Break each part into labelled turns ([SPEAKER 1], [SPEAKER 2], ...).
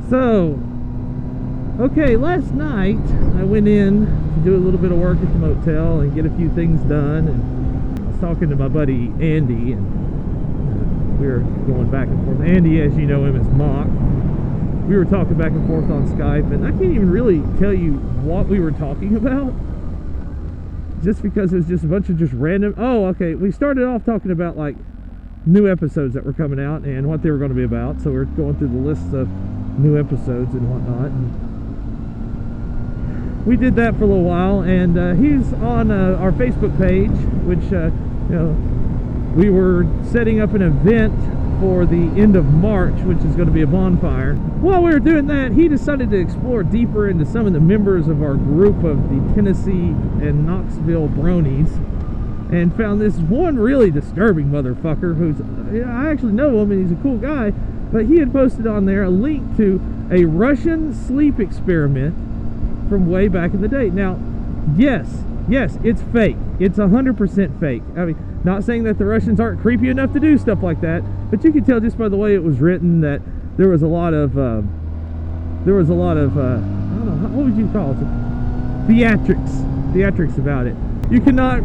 [SPEAKER 1] So, okay, last night I went in to do a little bit of work at the motel and get a few things done, and I was talking to my buddy Andy, and we were going back and forth. Andy, as you know him, is Mock. We were talking back and forth on Skype, and I can't even really tell you what we were talking about, just because it was just a bunch of just random. Oh, okay, we started off talking about like new episodes that were coming out and what they were going to be about. So we're going through the list of new episodes and whatnot, and we did that for a little while. And he's on our Facebook page, which you know, we were setting up an event for the end of March, which is going to be a bonfire. While we were doing that, he decided to explore deeper into some of the members of our group of the Tennessee and Knoxville Bronies, and found this one really disturbing motherfucker who's, I actually know him and he's a cool guy, but he had posted on there a link to a Russian sleep experiment from way back in the day. Now, yes, it's fake. It's 100% fake. I mean, not saying that the Russians aren't creepy enough to do stuff like that, but you can tell just by the way it was written that there was a lot of I don't know, what would you call it? Theatrics about it. You cannot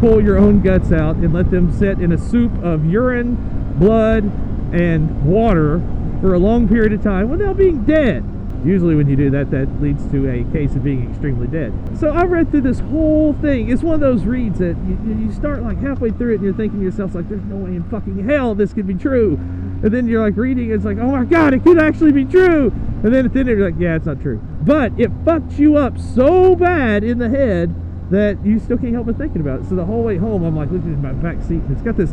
[SPEAKER 1] pull your own guts out and let them sit in a soup of urine, blood, and water for a long period of time without being dead. Usually when you do that, that leads to a case of being extremely dead. So I read through this whole thing. It's one of those reads that you start like halfway through it and you're thinking to yourself, like, there's no way in fucking hell this could be true. And then you're like reading, it's like, oh my god, it could actually be true. And then at the end you're like, yeah, it's not true. But it fucks you up so bad in the head that you still can't help but thinking about it. So the whole way home, I'm like looking at my back seat, and it's got this,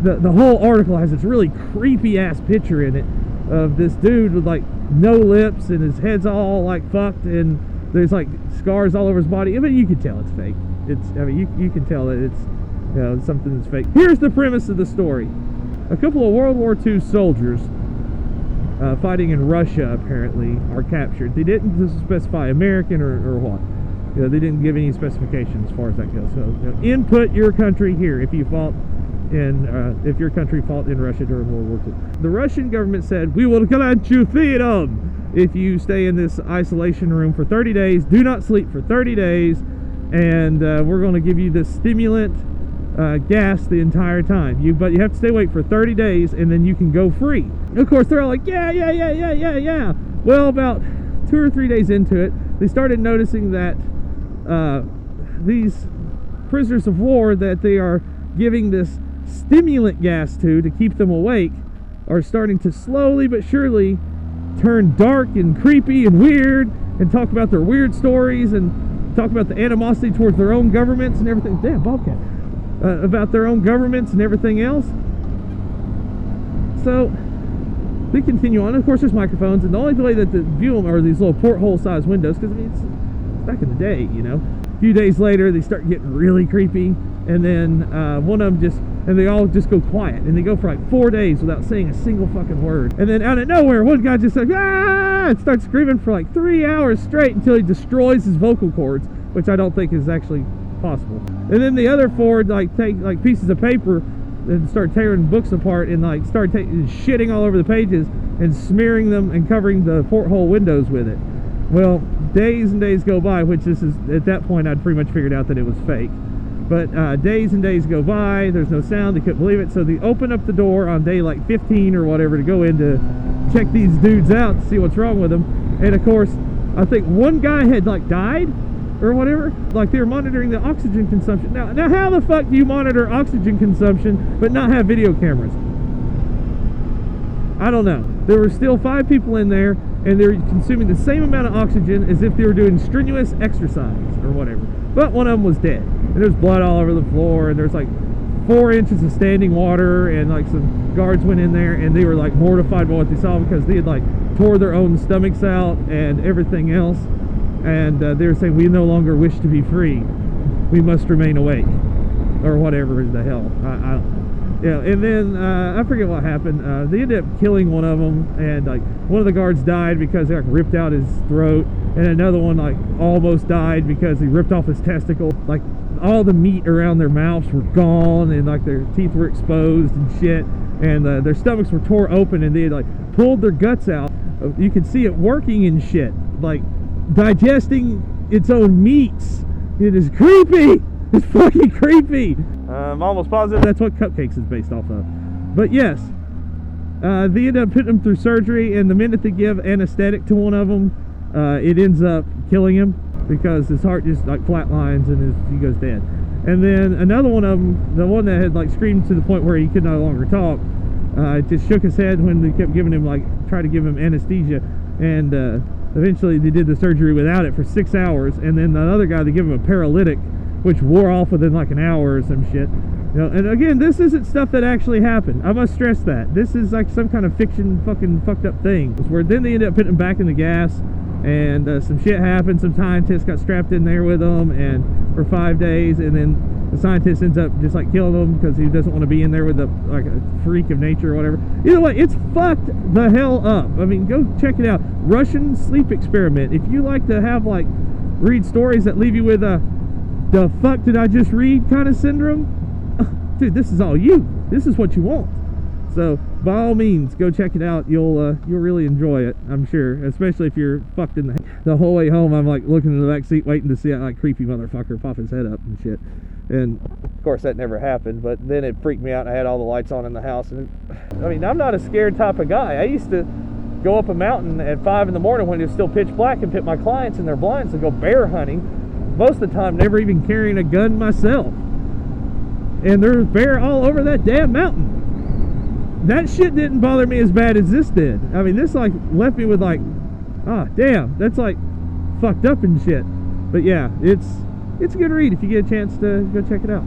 [SPEAKER 1] the whole article has this really creepy ass picture in it of this dude with like no lips and his head's all like fucked, and there's like scars all over his body. I mean, you can tell it's fake. You can tell that it's, you know, something that's fake. Here's the premise of the story. A couple of World War II soldiers fighting in Russia apparently are captured. They didn't specify American or what. You know, they didn't give any specifications as far as that goes. So, you know, input your country here if you fought in, if your country fought in Russia during World War II. The Russian government said, we will grant you freedom if you stay in this isolation room for 30 days, do not sleep for 30 days, and we're going to give you this stimulant gas the entire time. But you have to stay awake for 30 days, and then you can go free. And of course, they're all like, yeah. Well, about 2 or 3 days into it, they started noticing that these prisoners of war that they are giving this stimulant gas to keep them awake are starting to slowly but surely turn dark and creepy and weird, and talk about their weird stories and talk about the animosity towards their own governments and everything. Damn, bobcat. About their own governments and everything else. So they continue on. Of course, there's microphones, and the only way that they view them are these little porthole sized windows, because I mean, it's back in the day, you know. A few days later, they start getting really creepy, and then one of them they all just go quiet, and they go for like 4 days without saying a single fucking word. And then out of nowhere, one guy just like, ah, and starts screaming for like 3 hours straight until he destroys his vocal cords, which I don't think is actually possible. And then the other 4 like take like pieces of paper and start tearing books apart and like start shitting all over the pages and smearing them and covering the porthole windows with it. Well, days and days go by, which this is, at that point I'd pretty much figured out that it was fake. But days and days go by, there's no sound, they couldn't believe it, so they open up the door on day like 15 or whatever to go in to check these dudes out to see what's wrong with them. And of course, I think one guy had like died or whatever, like they were monitoring the oxygen consumption. Now how the fuck do you monitor oxygen consumption but not have video cameras? I don't know. There were still 5 people in there, and they're consuming the same amount of oxygen as if they were doing strenuous exercise or whatever. But one of them was dead, and there's blood all over the floor, and there's like 4 inches of standing water, and like some guards went in there, and they were like mortified by what they saw, because they had like tore their own stomachs out and everything else. And they were saying, we no longer wish to be free, we must remain awake, or whatever the hell. I don't know. Yeah, and then I forget what happened. They ended up killing one of them, and like one of the guards died because they like ripped out his throat, and another one like almost died because he ripped off his testicle. Like all the meat around their mouths were gone, and like their teeth were exposed and shit, and their stomachs were tore open, and they had like pulled their guts out You can see it working and shit, like digesting its own meats. It is creepy. It's fucking creepy. I'm almost positive that's what Cupcakes is based off of. But yes, they end up putting him through surgery, and the minute they give anesthetic to one of them, it ends up killing him because his heart just like flatlines and he goes dead. And then another one of them, the one that had like screamed to the point where he could no longer talk, just shook his head when they kept giving him, like, tried to give him anesthesia, and eventually they did the surgery without it for 6 hours. And then another guy, they give him a paralytic, which wore off within like an hour or some shit. You know, and again, this isn't stuff that actually happened. I must stress that this is like some kind of fiction, fucking fucked up thing. Where then they ended up putting him back in the gas, and some shit happened. Some scientist got strapped in there with them, and for 5 days, and then the scientist ends up just like killing him because he doesn't want to be in there with like a freak of nature or whatever. Either way, it's fucked the hell up. I mean, go check it out. Russian sleep experiment. If you like to have like read stories that leave you with a "the fuck did I just read" kind of syndrome, dude, this is all you. This is what you want. So by all means, go check it out. You'll really enjoy it, I'm sure. Especially if you're fucked in the whole way home. I'm like looking in the back seat, waiting to see that like creepy motherfucker pop his head up and shit. And of course that never happened. But then it freaked me out. And I had all the lights on in the house. And I mean, I'm not a scared type of guy. I used to go up a mountain at 5 in the morning when it was still pitch black and put my clients in their blinds and go bear hunting. Most of the time, never even carrying a gun myself. And there's bear all over that damn mountain. That shit didn't bother me as bad as this did. I mean, this like left me with like, ah, damn, that's like fucked up and shit. But yeah, it's a good read if you get a chance to go check it out.